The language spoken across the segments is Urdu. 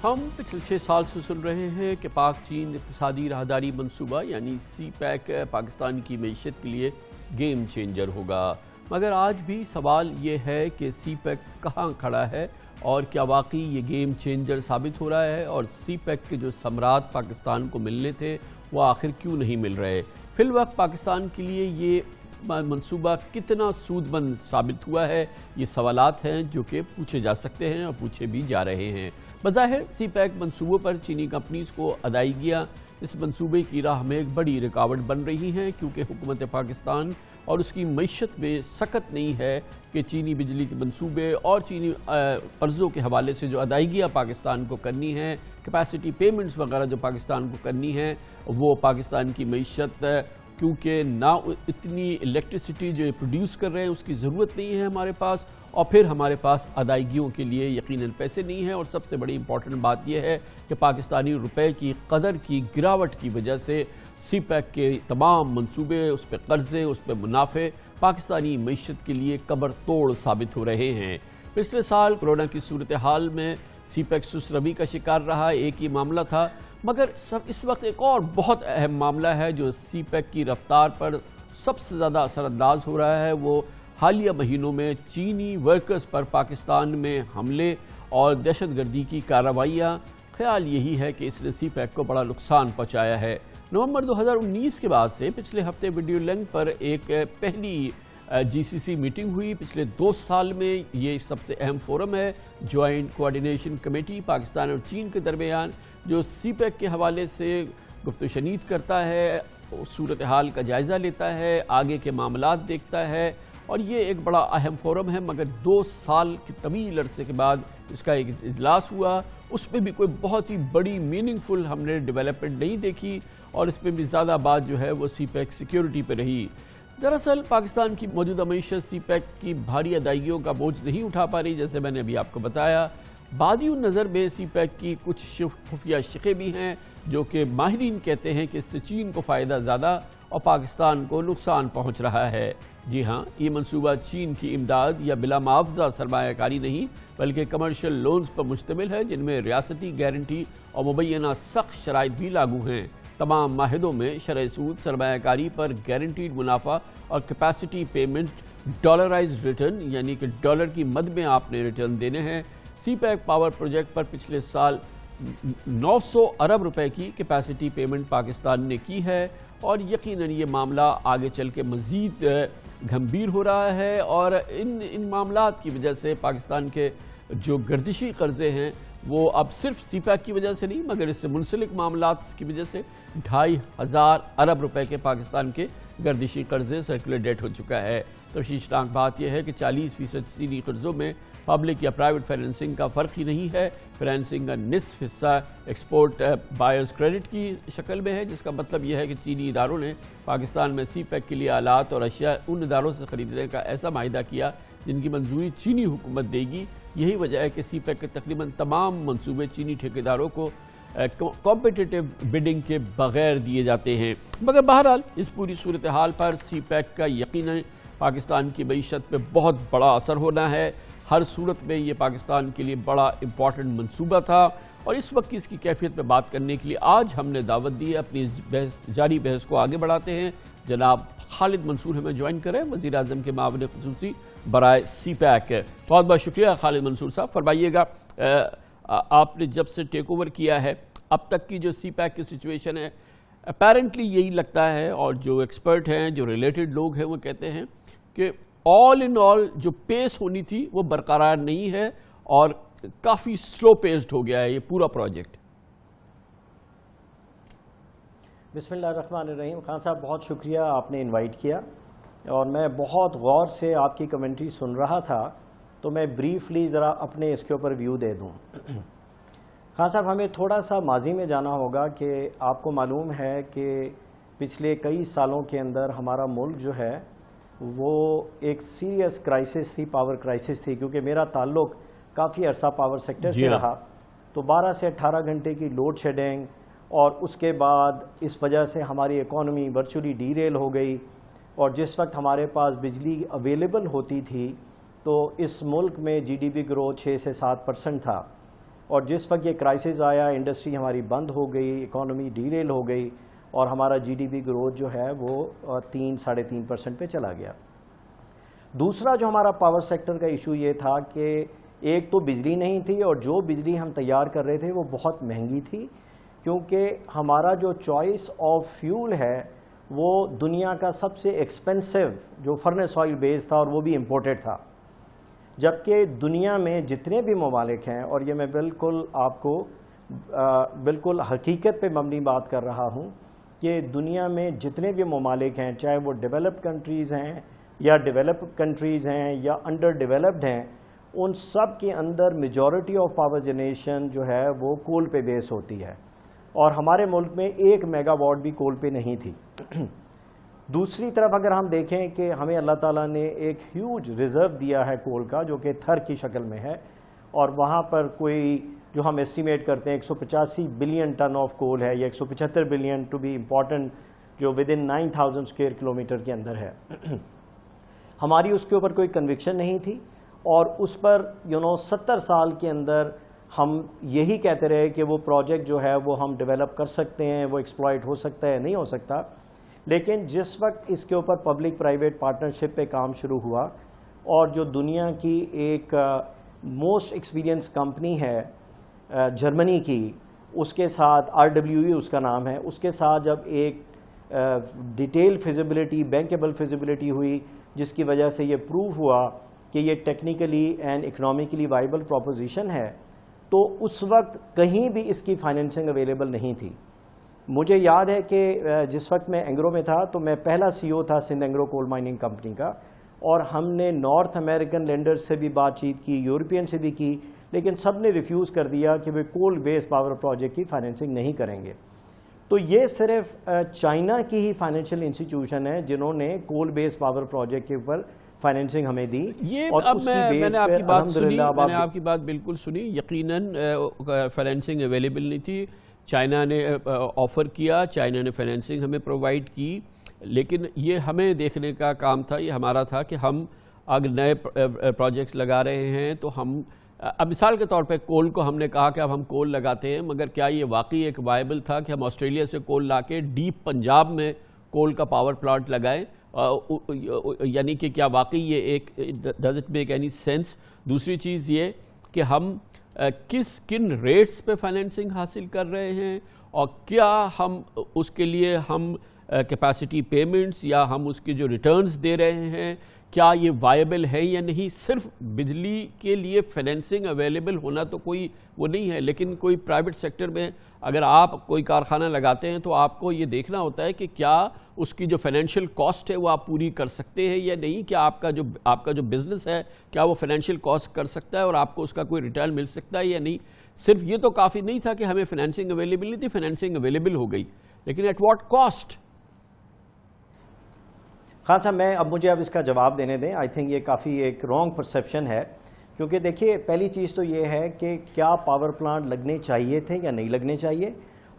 ہم پچھلے 6 سال سے سن رہے ہیں کہ پاک چین اقتصادی راہداری منصوبہ یعنی سی پیک پاکستان کی معیشت کے لیے گیم چینجر ہوگا، مگر آج بھی سوال یہ ہے کہ سی پیک کہاں کھڑا ہے اور کیا واقعی یہ گیم چینجر ثابت ہو رہا ہے، اور سی پیک کے جو ثمرات پاکستان کو ملنے تھے وہ آخر کیوں نہیں مل رہے۔ فی الوقت پاکستان کے لیے یہ منصوبہ کتنا سود مند ثابت ہوا ہے، یہ سوالات ہیں جو کہ پوچھے جا سکتے ہیں اور پوچھے بھی جا رہے ہیں۔ بظاہر سی پیک منصوبوں پر چینی کمپنیز کو ادائیگیاں اس منصوبے کی راہ میں ایک بڑی رکاوٹ بن رہی ہیں، کیونکہ حکومت پاکستان اور اس کی معیشت میں سکت نہیں ہے کہ چینی بجلی کے منصوبے اور چینی قرضوں کے حوالے سے جو ادائیگیاں پاکستان کو کرنی ہیں، کیپیسٹی پیمنٹس وغیرہ جو پاکستان کو کرنی ہیں، وہ پاکستان کی معیشت کیونکہ نہ اتنی الیکٹریسٹی جو پروڈیوس کر رہے ہیں اس کی ضرورت نہیں ہے ہمارے پاس، اور پھر ہمارے پاس ادائیگیوں کے لیے یقیناً پیسے نہیں ہیں، اور سب سے بڑی امپورٹنٹ بات یہ ہے کہ پاکستانی روپے کی قدر کی گراوٹ کی وجہ سے سی پیک کے تمام منصوبے، اس پہ قرضے، اس پہ منافع پاکستانی معیشت کے لیے قبر توڑ ثابت ہو رہے ہیں۔ پچھلے سال کورونا کی صورتحال میں سی پیک سست روی کا شکار رہا، ایک ہی معاملہ تھا، مگر اس وقت ایک اور بہت اہم معاملہ ہے جو سی پیک کی رفتار پر سب سے زیادہ اثر انداز ہو رہا ہے، وہ حالیہ مہینوں میں چینی ورکرز پر پاکستان میں حملے اور دہشت گردی کی کارروائیاں۔ خیال یہی ہے کہ اس نے سی پیک کو بڑا نقصان پہنچایا ہے۔ نومبر 2019 کے بعد سے پچھلے ہفتے ویڈیو لنک پر ایک پہلی جی سی سی میٹنگ ہوئی۔ پچھلے 2 سال میں یہ سب سے اہم فورم ہے، جوائنٹ کوارڈینیشن کمیٹی پاکستان اور چین کے درمیان، جو سی پیک کے حوالے سے گفت و شنید کرتا ہے، صورتحال کا جائزہ لیتا ہے، آگے کے معاملات دیکھتا ہے، اور یہ ایک بڑا اہم فورم ہے۔ مگر 2 سال کے طویل عرصے کے بعد اس کا ایک اجلاس ہوا، اس پہ بھی کوئی بہت ہی بڑی میننگ فل ہم نے ڈیولپمنٹ نہیں دیکھی، اور اس پہ بھی زیادہ بات جو ہے وہ سی پیک سیکیورٹی پہ رہی۔ دراصل پاکستان کی موجودہ معیشت سی پیک کی بھاری ادائیگیوں کا بوجھ نہیں اٹھا پا رہی، جیسے میں نے ابھی آپ کو بتایا۔ بادی النظر میں سی پیک کی کچھ خفیہ شقیں بھی ہیں جو کہ ماہرین کہتے ہیں کہ اس سے چین کو فائدہ زیادہ اور پاکستان کو نقصان پہنچ رہا ہے۔ جی ہاں، یہ منصوبہ چین کی امداد یا بلا معاوضہ سرمایہ کاری نہیں بلکہ کمرشل لونز پر مشتمل ہے، جن میں ریاستی گارنٹی اور مبینہ سخت شرائط بھی لاگو ہیں۔ تمام معاہدوں میں شرح سود، سرمایہ کاری پر گارنٹیڈ منافع اور کیپیسٹی پیمنٹ ڈالرائزڈ ریٹرن، یعنی کہ ڈالر کی مد میں آپ نے ریٹرن دینے ہیں۔ سی پیک پاور پروجیکٹ پر پچھلے سال 900 ارب روپے کی کیپیسٹی پیمنٹ پاکستان نے کی ہے، اور یقیناً یہ معاملہ آگے چل کے مزید گھمبیر ہو رہا ہے، اور ان معاملات کی وجہ سے پاکستان کے جو گردشی قرضے ہیں وہ اب صرف سی پیک کی وجہ سے نہیں مگر اس سے منسلک معاملات کی وجہ سے 2500 ارب روپے کے پاکستان کے گردشی قرضے سرکولر ڈیٹ ہو چکا ہے۔ تشویشناک بات یہ ہے کہ 40% چینی قرضوں میں پبلک یا پرائیویٹ فائنینسنگ کا فرق ہی نہیں ہے، فائنینسنگ کا نصف حصہ ایکسپورٹ بائرز کریڈٹ کی شکل میں ہے، جس کا مطلب یہ ہے کہ چینی اداروں نے پاکستان میں سی پیک کے لیے آلات اور اشیاء ان اداروں سے خریدنے کا ایسا معاہدہ کیا جن کی منظوری چینی حکومت دے گی۔ یہی وجہ ہے کہ سی پیک کے تقریباً تمام منصوبے چینی ٹھیکیداروں کو کمپیٹیٹو بڈنگ کے بغیر دیے جاتے ہیں۔ مگر بہرحال اس پوری صورتحال پر سی پیک کا یقیناً پاکستان کی معیشت پہ بہت بڑا اثر ہونا ہے۔ ہر صورت میں یہ پاکستان کے لیے بڑا امپورٹنٹ منصوبہ تھا، اور اس وقت کی اس کی کیفیت پہ بات کرنے کے لیے آج ہم نے دعوت دی ہے۔ اپنی جاری بحث کو آگے بڑھاتے ہیں۔ جناب خالد منصور ہمیں جوائن کریں، وزیر اعظم کے معاون خصوصی برائے سی پیک۔ بہت بہت شکریہ خالد منصور صاحب۔ فرمائیے گا، آپ نے جب سے ٹیک اوور کیا ہے اب تک کی جو سی پیک کی سچویشن ہے، اپیرنٹلی یہی لگتا ہے، اور جو ایکسپرٹ ہیں، جو ریلیٹڈ لوگ ہیں، وہ کہتے ہیں کہ آل ان آل جو پیس ہونی تھی وہ برقرار نہیں ہے، اور کافی سلو پیسڈ ہو گیا ہے یہ پورا پروجیکٹ۔ بسم اللہ الرحمن الرحیم۔ خان صاحب بہت شکریہ، آپ نے انوائٹ کیا، اور میں بہت غور سے آپ کی کمنٹری سن رہا تھا، تو میں بریفلی ذرا اپنے اس کے اوپر ویو دے دوں۔ خان صاحب، ہمیں تھوڑا سا ماضی میں جانا ہوگا کہ آپ کو معلوم ہے کہ پچھلے کئی سالوں کے اندر ہمارا ملک جو ہے وہ ایک سیریس کرائسس تھی، پاور کرائسس تھی، کیونکہ میرا تعلق کافی عرصہ پاور سیکٹر سے رہا، تو 12 سے 18 گھنٹے کی لوڈ شیڈنگ، اور اس کے بعد اس وجہ سے ہماری اکانومی ورچولی ڈی ریل ہو گئی، اور جس وقت ہمارے پاس بجلی اویلیبل ہوتی تھی تو اس ملک میں جی ڈی پی گروتھ 6 سے 7% تھا، اور جس وقت یہ کرائسس آیا انڈسٹری ہماری بند ہو گئی, اکانومی ڈی ریل ہو گئی اور ہمارا جی ڈی پی گروتھ جو ہے وہ 3-3.5% پہ چلا گیا. دوسرا جو ہمارا پاور سیکٹر کا ایشو یہ تھا کہ ایک تو بجلی نہیں تھی اور جو بجلی ہم تیار کر رہے تھے وہ بہت مہنگی تھی, کیونکہ ہمارا جو چوائس آف فیول ہے وہ دنیا کا سب سے ایکسپینسو جو فرنس آئل بیس تھا اور وہ بھی امپورٹڈ تھا. جبکہ دنیا میں جتنے بھی ممالک ہیں, اور یہ میں بالکل آپ کو بالکل حقیقت پہ مبنی بات کر رہا ہوں, کہ دنیا میں جتنے بھی ممالک ہیں چاہے وہ ڈیولپڈ کنٹریز ہیں یا ڈیولپ کنٹریز ہیں یا انڈر ڈیولپڈ ہیں, ان سب کے اندر میجورٹی آف پاور جنریشن جو ہے وہ کول پہ بیس ہوتی ہے, اور ہمارے ملک میں 1 میگا واٹ بھی کول پہ نہیں تھی. دوسری طرف اگر ہم دیکھیں کہ ہمیں اللہ تعالیٰ نے ایک ہیوج ریزرو دیا ہے کول کا جو کہ تھر کی شکل میں ہے, اور وہاں پر کوئی جو ہم ایسٹیمیٹ کرتے ہیں 185 بلین ٹن آف کول ہے یا 175 بلین ٹو بی امپورٹنٹ, جو ود ان 9000 اسکوائر کلومیٹر کے اندر ہے. ہماری اس کے اوپر کوئی کنوکشن نہیں تھی, اور اس پر 70 سال کے اندر ہم یہی کہتے رہے کہ وہ پروجیکٹ جو ہے وہ ہم ڈیولپ کر سکتے ہیں, وہ ایکسپلائٹ ہو سکتا ہے, نہیں ہو سکتا. لیکن جس وقت اس کے اوپر پبلک پرائیویٹ پارٹنرشپ پہ کام شروع ہوا, اور جو دنیا کی ایک موسٹ ایکسپیرینس کمپنی ہے جرمنی کی, اس کے ساتھ RWE اس کا نام ہے, اس کے ساتھ جب ایک ڈیٹیل فیزیبلٹی بینکیبل فیزیبلٹی ہوئی جس کی وجہ سے یہ پروو ہوا کہ یہ technically and economically viable proposition ہے, تو اس وقت کہیں بھی اس کی فائنینسنگ اویلیبل نہیں تھی. مجھے یاد ہے کہ جس وقت میں اینگرو میں تھا تو میں پہلا CEO تھا سندھ اینگرو کول مائننگ کمپنی کا, اور ہم نے نارتھ امریکن لینڈرز سے بھی بات چیت کی, یورپین سے بھی کی, لیکن سب نے ریفیوز کر دیا کہ وہ کول بیس پاور پروجیکٹ کی فائنینسنگ نہیں کریں گے. تو یہ صرف چائنا کی ہی فائنینشیل انسٹیٹیوشن ہے جنہوں نے کول بیس پاور پروجیکٹ کے اوپر فائنینسنگ ہمیں دی. یہ اب میں نے آپ کی بات سنی, میں نے آپ کی بات بالکل سنی. یقیناً فائنینسنگ اویلیبل نہیں تھی, چائنا نے آفر کیا, چائنا نے فائنینسنگ ہمیں پرووائڈ کی, لیکن یہ ہمیں دیکھنے کا کام تھا, یہ ہمارا تھا کہ ہم اگر نئے پروجیکٹس لگا رہے ہیں تو ہم اب مثال کے طور پہ کول کو ہم نے کہا کہ اب ہم کول لگاتے ہیں, مگر کیا یہ واقعی ایک وائبل تھا کہ ہم آسٹریلیا سے کول لا کے ڈیپ پنجاب میں کول کا پاور پلانٹ لگائیں؟ یعنی کہ کیا واقعی یہ ایک does it make any sense? دوسری چیز یہ کہ ہم کن ریٹس پہ فائنینسنگ حاصل کر رہے ہیں, اور کیا ہم اس کے لیے ہم کیپیسٹی پیمنٹس یا ہم اس کے جو ریٹرنز دے رہے ہیں کیا یہ وائبل ہے یا نہیں؟ صرف بجلی کے لیے فائنینسنگ اویلیبل ہونا تو کوئی وہ نہیں ہے, لیکن کوئی پرائیویٹ سیکٹر میں اگر آپ کوئی کارخانہ لگاتے ہیں تو آپ کو یہ دیکھنا ہوتا ہے کہ کیا اس کی جو فائنینشیل کاسٹ ہے وہ آپ پوری کر سکتے ہیں یا نہیں, کیا آپ کا جو بزنس ہے کیا وہ فائنینشیل کاسٹ کر سکتا ہے اور آپ کو اس کا کوئی ریٹرن مل سکتا ہے یا نہیں. صرف یہ تو کافی نہیں تھا کہ ہمیں فائنینسنگ اویلیبل نہیں تھی, فائنینسنگ اویلیبل ہو گئی, لیکن ایٹ واٹ کاسٹ؟ خان صاحب مجھے اب اس کا جواب دینے دیں. آئی تھنک یہ کافی ایک رانگ پرسیپشن ہے, کیونکہ دیکھیے پہلی چیز تو یہ ہے کہ کیا پاور پلانٹ لگنے چاہیے تھے یا نہیں لگنے چاہیے.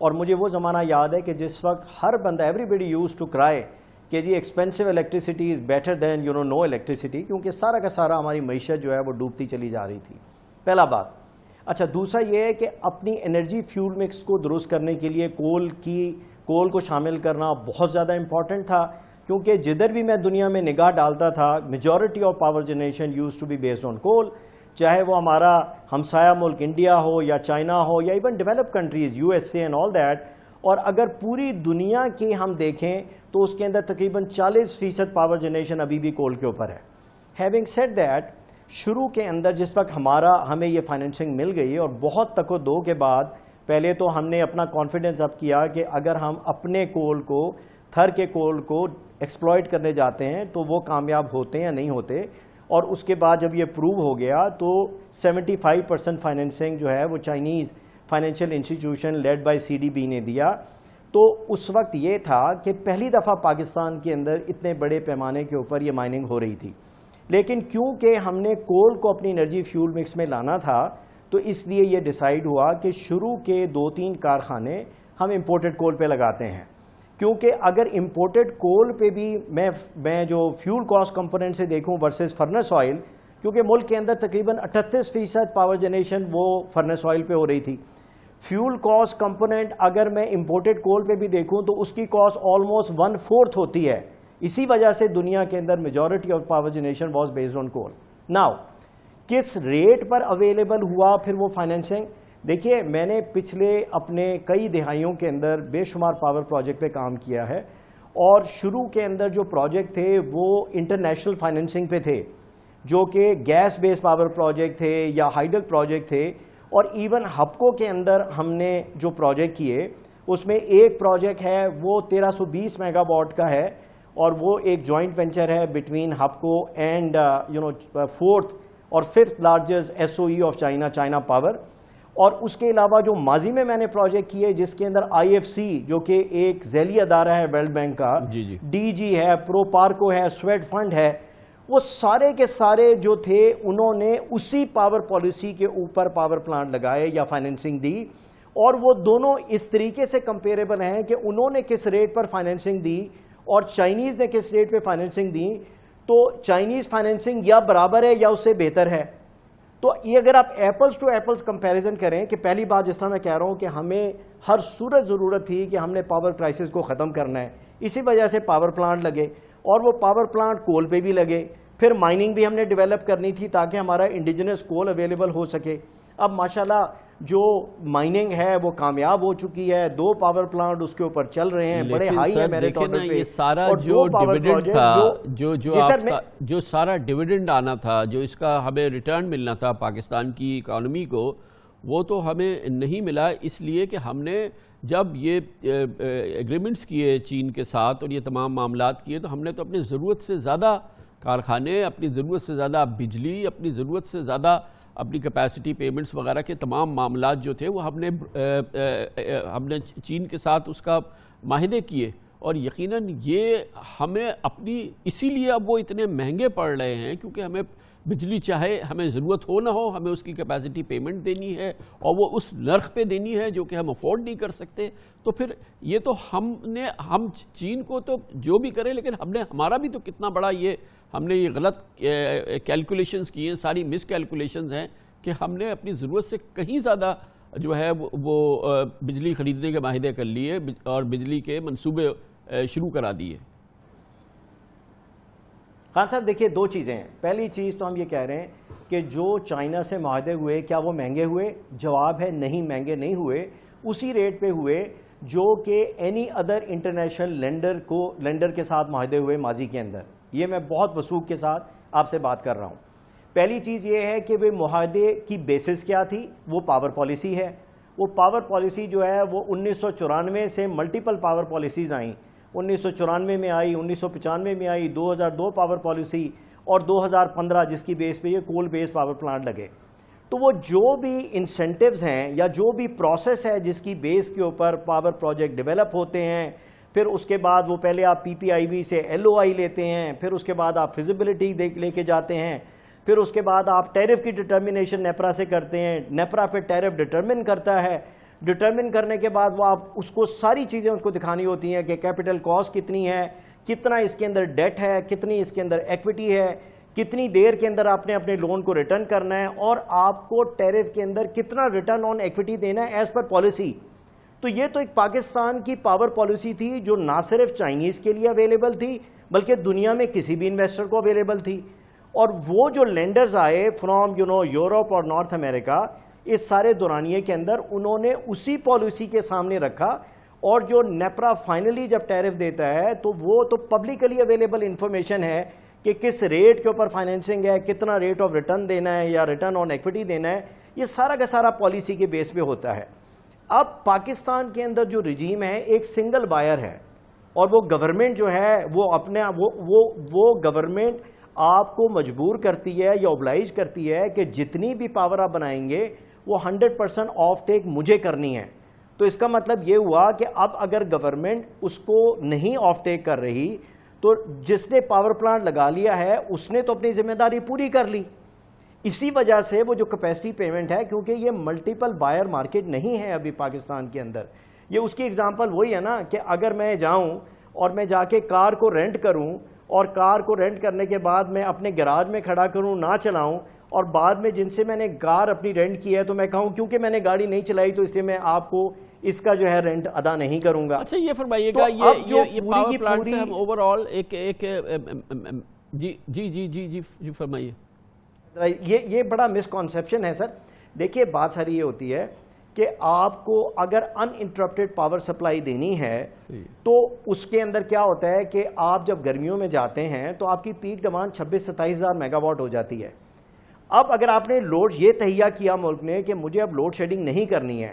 اور مجھے وہ زمانہ یاد ہے کہ جس وقت ہر بندہ ایوری بڈی یوز ٹو کرائے کہ جی expensive electricity is better than no electricity, کیونکہ سارا کا سارا ہماری معیشت جو ہے وہ ڈوبتی چلی جا رہی تھی. پہلا بات. اچھا, دوسرا یہ ہے کہ اپنی انرجی فیول مکس کو درست کرنے کے لیے کول کو شامل کرنا بہت زیادہ امپورٹنٹ تھا, کیونکہ جدھر بھی میں دنیا میں نگاہ ڈالتا تھا majority of power generation use to be based on coal, چاہے وہ ہمارا ہمسایہ ملک انڈیا ہو یا چائنا ہو یا even develop countries USA and all that. اور اگر پوری دنیا کی ہم دیکھیں تو اس کے اندر تقریباً 40% پاور جنریشن ابھی بھی کول کے اوپر ہے. ہیونگ سیڈ دیٹ, شروع کے اندر جس وقت ہمیں یہ فائنینسنگ مل گئی اور بہت تک و دو کے بعد پہلے تو ہم نے اپنا کانفیڈنس اب کیا کہ اگر ہم اپنے کول کو تھر کے کول کو ایکسپلائٹ کرنے جاتے ہیں تو وہ کامیاب ہوتے ہیں یا نہیں ہوتے. اور اس کے بعد جب یہ پروو ہو گیا تو 75% فائنینسنگ جو ہے وہ Chinese financial institution led by CDB نے دیا. تو اس وقت یہ تھا کہ پہلی دفعہ پاکستان کے اندر اتنے بڑے پیمانے کے اوپر یہ مائننگ ہو رہی تھی. لیکن کیونکہ ہم نے کول کو اپنی انرجی فیول مکس میں لانا تھا تو اس لیے یہ ڈیسائیڈ ہوا کہ شروع کے 2-3 کارخانے ہم امپورٹڈ کول پہ لگاتے ہیں, کیونکہ اگر امپورٹڈ کول پہ بھی میں جو فیول کاسٹ کمپوننٹ سے دیکھوں ورسز فرنس آئل, کیونکہ ملک کے اندر تقریباً 38% پاور جنریشن وہ فرنس آئل پہ ہو رہی تھی. فیول کاسٹ کمپوننٹ اگر میں امپورٹڈ کول پہ بھی دیکھوں تو اس کی کاسٹ آلموسٹ 1/4 ہوتی ہے. اسی وجہ سے دنیا کے اندر majority of power generation was based on coal. Now کس ریٹ پر اویلیبل ہوا پھر وہ فائنینسنگ؟ دیکھیے میں نے پچھلے اپنے کئی دہائیوں کے اندر بے شمار پاور پروجیکٹ پہ کام کیا ہے، اور شروع کے اندر جو پروجیکٹ تھے وہ انٹرنیشنل فائنینسنگ پہ تھے، جو کہ گیس بیس پاور پروجیکٹ تھے یا ہائیڈل پروجیکٹ تھے. اور ایون ہپکو کے اندر ہم نے جو پروجیکٹ کیے اس میں ایک پروجیکٹ ہے وہ 1320 میگا واٹ کا ہے، اور وہ ایک جوائنٹ وینچر ہے بٹوین ہپکو اینڈ فورتھ اور fifth largest S O E of China, China power. اور اس کے علاوہ جو ماضی میں نے پروجیکٹ کیے جس کے اندر آئی ایف سی جو کہ ایک ذیلی ادارہ ہے ورلڈ بینک کا، ڈی جی ہے، پرو پارکو ہے، سویٹ فنڈ ہے، وہ سارے کے سارے جو تھے انہوں نے اسی پاور پالیسی کے اوپر پاور پلانٹ لگائے یا فائنینسنگ دی. اور وہ دونوں اس طریقے سے کمپیریبل ہیں کہ انہوں نے کس ریٹ پر فائنینسنگ دی اور چائنیز نے کس ریٹ پہ فائنینسنگ دی. تو چائنیز فائنینسنگ یا برابر ہے یا اس سے بہتر ہے. تو یہ اگر آپ ایپلز ٹو ایپلز کمپیریزن کریں کہ پہلی بات جس طرح میں کہہ رہا ہوں کہ ہمیں ہر صورت ضرورت تھی کہ ہم نے پاور کرائسس کو ختم کرنا ہے، اسی وجہ سے پاور پلانٹ لگے، اور وہ پاور پلانٹ کول پہ بھی لگے. پھر مائننگ بھی ہم نے ڈیولپ کرنی تھی تاکہ ہمارا انڈیجنس کول اویلیبل ہو سکے. اب ماشاءاللہ جو مائننگ ہے وہ کامیاب ہو چکی ہے، 2 پاور پلانٹ اس کے اوپر چل رہے ہیں، بڑے ہائی ہیں میرے ٹوٹل پہ. یہ سارا جو ڈیویڈنڈ تھا، جو سارا ڈیویڈنڈ آنا تھا، جو اس کا ہمیں ریٹرن ملنا تھا پاکستان کی اکانومی کو، وہ تو ہمیں نہیں ملا، اس لیے کہ ہم نے جب یہ ایگریمنٹس کیے چین کے ساتھ اور یہ تمام معاملات کیے تو ہم نے تو اپنی ضرورت سے زیادہ کارخانے، اپنی ضرورت سے زیادہ بجلی، اپنی ضرورت سے زیادہ اپنی کیپیسٹی پیمنٹس وغیرہ کے تمام معاملات جو تھے وہ ہم نے چین کے ساتھ اس کا معاہدے کیے. اور یقیناً یہ ہمیں اپنی اسی لیے اب وہ اتنے مہنگے پڑ رہے ہیں کیونکہ ہمیں بجلی چاہے ہمیں ضرورت ہو نہ ہو ہمیں اس کی کیپیسٹی پیمنٹ دینی ہے، اور وہ اس نرخ پہ دینی ہے جو کہ ہم افورڈ نہیں کر سکتے. تو پھر یہ تو ہم چین کو تو جو بھی کریں، لیکن ہمارا بھی تو کتنا بڑا ہم نے یہ غلط کیلکولیشنز کی ہیں، ساری مس کیلکولیشنز ہیں کہ ہم نے اپنی ضرورت سے کہیں زیادہ جو ہے وہ بجلی خریدنے کے معاہدے کر لیے اور بجلی کے منصوبے شروع کرا دیے. خان صاحب دیکھیے 2 چیزیں ہیں. پہلی چیز تو ہم یہ کہہ رہے ہیں کہ جو چائنا سے معاہدے ہوئے کیا وہ مہنگے ہوئے؟ جواب ہے نہیں، مہنگے نہیں ہوئے، اسی ریٹ پہ ہوئے جو کہ اینی ادر انٹرنیشنل لینڈر کے ساتھ معاہدے ہوئے ماضی کے اندر. یہ میں بہت وثوق کے ساتھ آپ سے بات کر رہا ہوں. پہلی چیز یہ ہے کہ وہ معاہدے کی بیسس کیا تھی؟ وہ پاور پالیسی ہے. وہ پاور پالیسی جو ہے وہ 1994 سے ملٹیپل پاور پالیسیز آئیں. 1994 میں آئی، 1995 میں آئی، 2002 پاور پالیسی، اور 2015 جس کی بیس پہ یہ کول بیس پاور پلانٹ لگے. تو وہ جو بھی انسینٹیوز ہیں یا جو بھی پروسیس ہے جس کی بیس کے اوپر پاور پروجیکٹ ڈیولپ ہوتے ہیں، پھر اس کے بعد وہ پہلے آپ پی پی آئی بی سے ایل او آئی لیتے ہیں، پھر اس کے بعد آپ فیزیبلٹی لے کے جاتے ہیں، پھر اس کے بعد آپ ٹیرف کی ڈٹرمنیشن نیپرا سے کرتے ہیں، نیپرا پہ ٹیرف ڈٹرمن کرتا ہے. ڈٹرمن کرنے کے بعد وہ آپ اس کو ساری چیزیں اس کو دکھانی ہوتی ہیں کہ کیپٹل کاسٹ کتنی ہے، کتنا اس کے اندر ڈیٹ ہے، کتنی اس کے اندر ایکویٹی ہے، کتنی دیر کے اندر آپ نے اپنے لون کو ریٹرن کرنا ہے، اور آپ کو ٹیرف کے اندر کتنا ریٹرن آن ایکویٹی دینا ہے ایز پر پالیسی. تو یہ تو ایک پاکستان کی پاور پالیسی تھی جو نہ صرف چائنیز کے لیے اویلیبل تھی بلکہ دنیا میں کسی بھی انویسٹر کو اویلیبل تھی. اور وہ جو لینڈرز آئے فرام یورپ اور نارتھ امریکہ، اس سارے دورانیے کے اندر انہوں نے اسی پالیسی کے سامنے رکھا. اور جو نیپرا فائنلی جب ٹیرف دیتا ہے تو وہ تو پبلکلی اویلیبل انفارمیشن ہے کہ کس ریٹ کے اوپر فائنینسنگ ہے، کتنا ریٹ آف ریٹرن دینا ہے یا ریٹرن آن ایکویٹی دینا ہے. یہ سارا کا سارا پالیسی کے بیس پہ ہوتا ہے. اب پاکستان کے اندر جو رجیم ہے ایک سنگل بائر ہے، اور وہ گورنمنٹ جو ہے وہ اپنے وہ گورنمنٹ آپ کو مجبور کرتی ہے یا اوبلائج کرتی ہے کہ جتنی بھی پاور آپ بنائیں گے وہ 100% آف ٹیک مجھے کرنی ہے. تو اس کا مطلب یہ ہوا کہ اب اگر گورنمنٹ اس کو نہیں آف ٹیک کر رہی تو جس نے پاور پلانٹ لگا لیا ہے اس نے تو اپنی ذمہ داری پوری کر لی. اسی وجہ سے وہ جو کیپیسٹی پیمنٹ ہے، کیونکہ یہ ملٹیپل بائر مارکیٹ نہیں ہے ابھی پاکستان کے اندر. یہ اس کی اگزامپل وہی ہے نا کہ اگر میں جاؤں اور میں جا کے کار کو رینٹ کروں اور کار کو رینٹ کرنے کے بعد میں اپنے گراج میں کھڑا کروں، نہ چلاؤں، اور بعد میں جن سے میں نے کار اپنی رینٹ کی ہے تو میں کہوں کیونکہ میں نے گاڑی نہیں چلائی تو اس لیے میں آپ کو اس کا جو ہے رینٹ ادا نہیں کروں گا۔ اچھا یہ فرمائیے گا، یہ پاور پلانٹ سے ہم اوور آل ایک جی فرمائیے۔ یہ بڑا مسکنسیپشن ہے سر۔ دیکھیے بات ساری یہ ہوتی ہے کہ آپ کو اگر ان انٹرپٹیڈ پاور سپلائی دینی ہے تو اس کے اندر کیا ہوتا ہے کہ آپ جب گرمیوں میں جاتے ہیں تو آپ کی پیک ڈیمانڈ 26-27 ہزار میگا واٹ ہو جاتی ہے۔ اب اگر آپ نے لوڈ یہ تہیا کیا ملک نے کہ مجھے اب لوڈ شیڈنگ نہیں کرنی ہے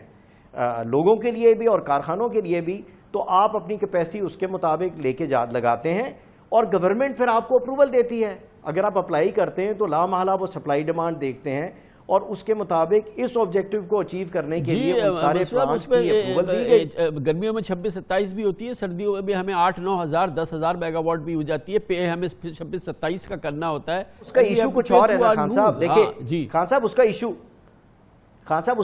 لوگوں کے لیے بھی اور کارخانوں کے لیے بھی، تو آپ اپنی کیپیسٹی اس کے مطابق لے کے لگاتے ہیں اور گورنمنٹ پھر آپ کو اپروول دیتی ہے۔ اگر آپ اپلائی کرتے ہیں تو لا محالہ وہ سپلائی ڈیمانڈ دیکھتے ہیں اور اس کے مطابق اس آبجیکٹیو کو اچیو کرنے کے لیے ان سارے پلانٹس کی اپروول دی گئی۔ گرمیوں میں 26-27 بھی ہوتی ہے، سردیوں میں بھی ہمیں 8-9 ہزار 10 ہزار میگا واٹ بھی ہو جاتی ہے، پے ہمیں 26-27 کا کرنا ہوتا ہے۔ اس کا ایشو کچھ اور ہے نا خان صاحب، دیکھیں خان صاحب اس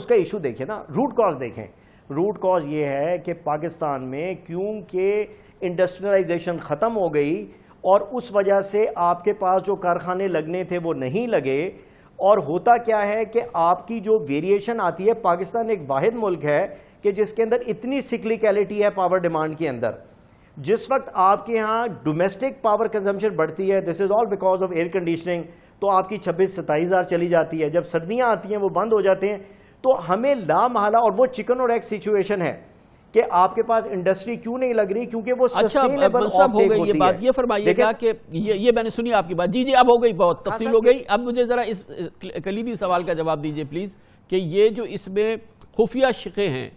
کا ایشو دیکھیں نا، روٹ کاز دیکھیں۔ روٹ کاز یہ ہے کہ پاکستان میں کیونکہ انڈسٹریلائزیشن ختم ہو گئی اور اس وجہ سے آپ کے پاس جو کارخانے لگنے تھے وہ نہیں لگے، اور ہوتا کیا ہے کہ آپ کی جو ویریشن آتی ہے، پاکستان ایک واحد ملک ہے کہ جس کے اندر اتنی سکلیکیلٹی ہے پاور ڈیمانڈ کے اندر۔ جس وقت آپ کے ہاں ڈومیسٹک پاور کنزمپشن بڑھتی ہے، this is all because of air conditioning, تو آپ کی 26-27 ہزار چلی جاتی ہے۔ جب سردیاں آتی ہیں وہ بند ہو جاتے ہیں، تو ہمیں لا محالہ، اور وہ چکن اور ایگ سچویشن ہے کہ آپ کے پاس انڈسٹری کیوں نہیں لگ رہی، کیونکہ وہ سسٹینیبل آف ٹیک ہوتی ہے۔ یہ بات یہ فرمائیے گا کہ یہ میں نے سنی آپ کی بات، جی اب ہو گئی، بہت تفصیل ہو گئی۔ اب مجھے ذرا اس کلیدی سوال کا جواب دیجئے پلیز، کہ یہ جو اس میں خفیہ شقیں ہیں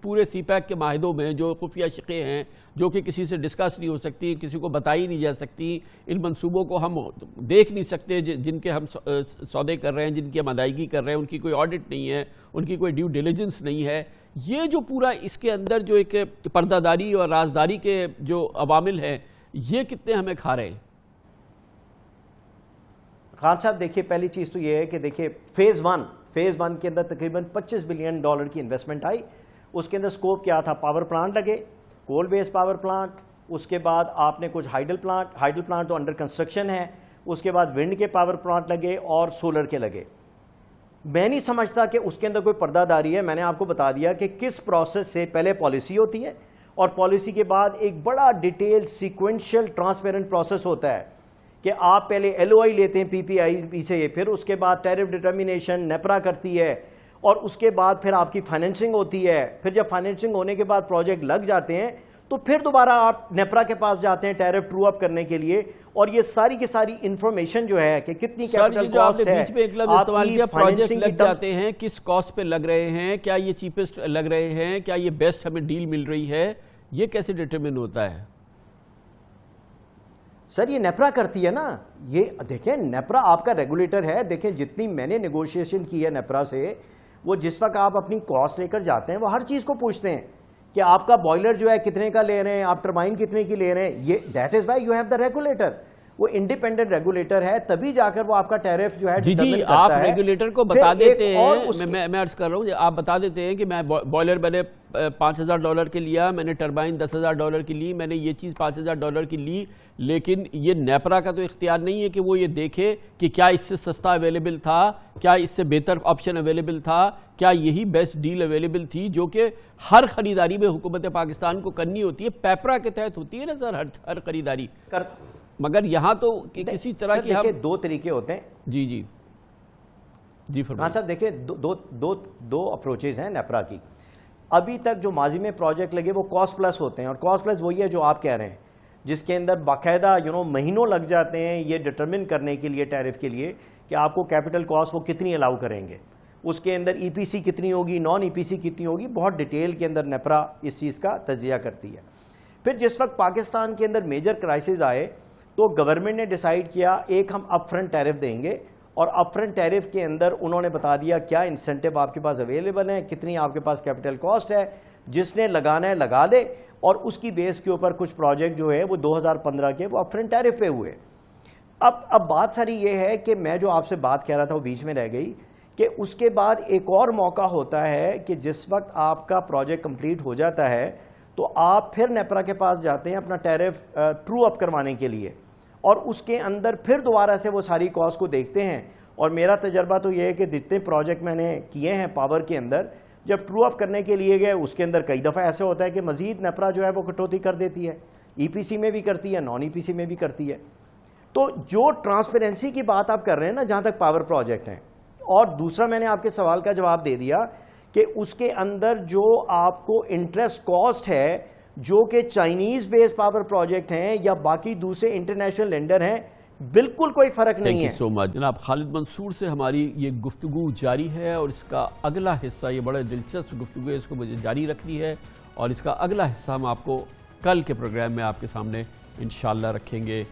پورے سی پیک کے معاہدوں میں، جو خفیہ شقیں ہیں جو کہ کسی سے ڈسکس نہیں ہو سکتی، کسی کو بتائی نہیں جا سکتی، ان منصوبوں کو ہم دیکھ نہیں سکتے جن کے ہم سودے کر رہے ہیں، جن کی ہم ادائیگی کر رہے ہیں، ان کی کوئی آڈٹ نہیں ہے، ان کی کوئی ڈیو ڈیلیجنس نہیں ہے، یہ جو پورا اس کے اندر جو ایک پردہ داری اور رازداری کے جو عوامل ہیں، یہ کتنے ہمیں کھا رہے ہیں؟ خان صاحب دیکھیے، پہلی چیز تو یہ ہے کہ دیکھیے فیز ون کے اندر تقریباً $25 بلین کی انویسٹمنٹ آئی۔ اس کے اندر سکوپ کیا تھا؟ پاور پلانٹ لگے، کول بیس پاور پلانٹ، اس کے بعد آپ نے کچھ ہائیڈل پلانٹ تو انڈر کنسٹرکشن ہے، اس کے بعد ونڈ کے پاور پلانٹ لگے اور سولر کے لگے۔ میں نہیں سمجھتا کہ اس کے اندر کوئی پردہ داری ہے۔ میں نے آپ کو بتا دیا کہ کس پروسیس سے پہلے پالیسی ہوتی ہے اور پالیسی کے بعد ایک بڑا ڈیٹیل سیکوینشل ٹرانسپیرنٹ پروسیس ہوتا ہے کہ آپ پہلے ایل او آئی لیتے ہیں پی پی آئی سے، پھر اس کے بعد ٹیرف ڈٹرمینیشن نیپرا کرتی ہے، اور اس کے بعد پھر آپ کی فائنینسنگ ہوتی ہے۔ پھر جب فائنینسنگ ہونے کے بعد پروجیکٹ لگ جاتے ہیں تو پھر دوبارہ آپ نیپرا کے پاس جاتے ہیں ٹیرف ٹرو اپ کرنے کے لیے، اور یہ ساری کی ساری انفارمیشن جو ہے کہ کتنی کیپٹل کاسٹ ہے، بیچ میں ایک لفظ سوال کیا، پروجیکٹ لگ جاتے ہیں کس کاسٹ پہ لگ رہے ہیں، کیا یہ چیپسٹ لگ رہے ہیں، کیا یہ بیسٹ ہمیں ڈیل مل رہی ہے، یہ کیسے ڈیٹرمن ہوتا ہے؟ سر یہ نیپرا کرتی ہے نا، یہ دیکھیں نیپرا آپ کا ریگولیٹر ہے۔ دیکھیں جتنی میں نے نیگوشیشن کی ہے نیپرا سے، وہ جس وقت آپ اپنی کاسٹ لے کر جاتے ہیں وہ ہر چیز کو پوچھتے ہیں کہ آپ کا بوائلر جو ہے کتنے کا لے رہے ہیں، آپ ٹربائن کتنے کی لے رہے ہیں۔ یہ that is why you have the regulator, وہ انڈیپینڈنٹ ریگولیٹر ہے، تبھی جا کر وہ آپ کا ٹیرف جو ہے ڈٹرمن کرتا ہے۔ آپ ریگولیٹر کو بتا دیتے ہیں، میں عرض کر رہا ہوں، آپ بتا دیتے ہیں کہ میں بوائلر میں نے $5,000 کے لیا، میں نے ٹربائن $10,000 کی لی، میں نے یہ چیز $5,000 کی لی، لیکن یہ نیپرا کا تو اختیار نہیں ہے کہ وہ یہ دیکھے کہ کیا اس سے سستا اویلیبل تھا، کیا اس سے بہتر آپشن اویلیبل تھا، کیا یہی بیسٹ ڈیل اویلیبل تھی، جو کہ ہر خریداری میں حکومت پاکستان کو کرنی ہوتی ہے، پیپرا کے تحت ہوتی ہے نا سر ہر خریداری، مگر یہاں تو کسی طرح کی ہم دو طریقے ہوتے ہیں۔ جی فرمان صاحب دیکھیں دو اپروچز ہیں نیپرا کی۔ ابھی تک جو ماضی میں پروجیکٹ لگے وہ کاسٹ پلس ہوتے ہیں، اور کاسٹ پلس وہی ہے جو آپ کہہ رہے ہیں، جس کے اندر باقاعدہ مہینوں لگ جاتے ہیں یہ ڈٹرمن کرنے کے لیے ٹیرف کے لیے کہ آپ کو کیپٹل کاسٹ وہ کتنی الاؤ کریں گے، اس کے اندر ای پی سی کتنی ہوگی، نان ای پی سی کتنی ہوگی، بہت ڈیٹیل کے اندر نیپرا اس چیز کا تجزیہ کرتی ہے۔ پھر جس وقت پاکستان کے اندر میجر کرائسس آئے تو گورنمنٹ نے ڈیسائیڈ کیا ایک ہم اپ فرنٹ ٹیرف دیں گے، اور اپ فرنٹ ٹیرف کے اندر انہوں نے بتا دیا کیا انسینٹیو آپ کے پاس اویلیبل ہیں، کتنی آپ کے پاس کیپٹل کاسٹ ہے، جس نے لگانا ہے لگا دے، اور اس کی بیس کے اوپر کچھ پروجیکٹ جو ہے وہ 2015 کے وہ اپ فرنٹ ٹیرف پہ ہوئے۔ اب بات ساری یہ ہے کہ میں جو آپ سے بات کہہ رہا تھا وہ بیچ میں رہ گئی کہ اس کے بعد ایک اور موقع ہوتا ہے کہ جس وقت آپ کا پروجیکٹ کمپلیٹ ہو جاتا ہے تو آپ پھر نیپرا کے پاس جاتے ہیں اپنا ٹیرف ٹرو اپ کروانے کے لیے، اور اس کے اندر پھر دوبارہ سے وہ ساری کاسٹ کو دیکھتے ہیں. اور میرا تجربہ تو یہ ہے کہ جتنے پروجیکٹ میں نے کیے ہیں پاور کے اندر، جب ٹرو اپ کرنے کے لیے گئے اس کے اندر کئی دفعہ ایسے ہوتا ہے کہ مزید نیپرا جو ہے وہ کٹوتی کر دیتی ہے، ای پی سی میں بھی کرتی ہے، نان ای پی سی میں بھی کرتی ہے. تو جو ٹرانسپیرنسی کی بات آپ کر رہے ہیں نا جہاں تک پاور پروجیکٹ ہیں، اور دوسرا میں نے آپ کے سوال کا جواب دے دیا کہ اس کے اندر جو آپ کو انٹرسٹ کاسٹ ہے جو کہ چائنیز بیس پاور پروجیکٹ ہیں یا باقی دوسرے انٹرنیشنل لینڈر ہیں، بالکل کوئی فرق نہیں ہے. تھینک یو سو مچ. جناب خالد منصور سے ہماری یہ گفتگو جاری ہے، اور اس کا اگلا حصہ، یہ بڑا دلچسپ گفتگو ہے، اس کو مجھے جاری رکھنی ہے، اور اس کا اگلا حصہ ہم آپ کو کل کے پروگرام میں آپ کے سامنے انشاءاللہ رکھیں گے.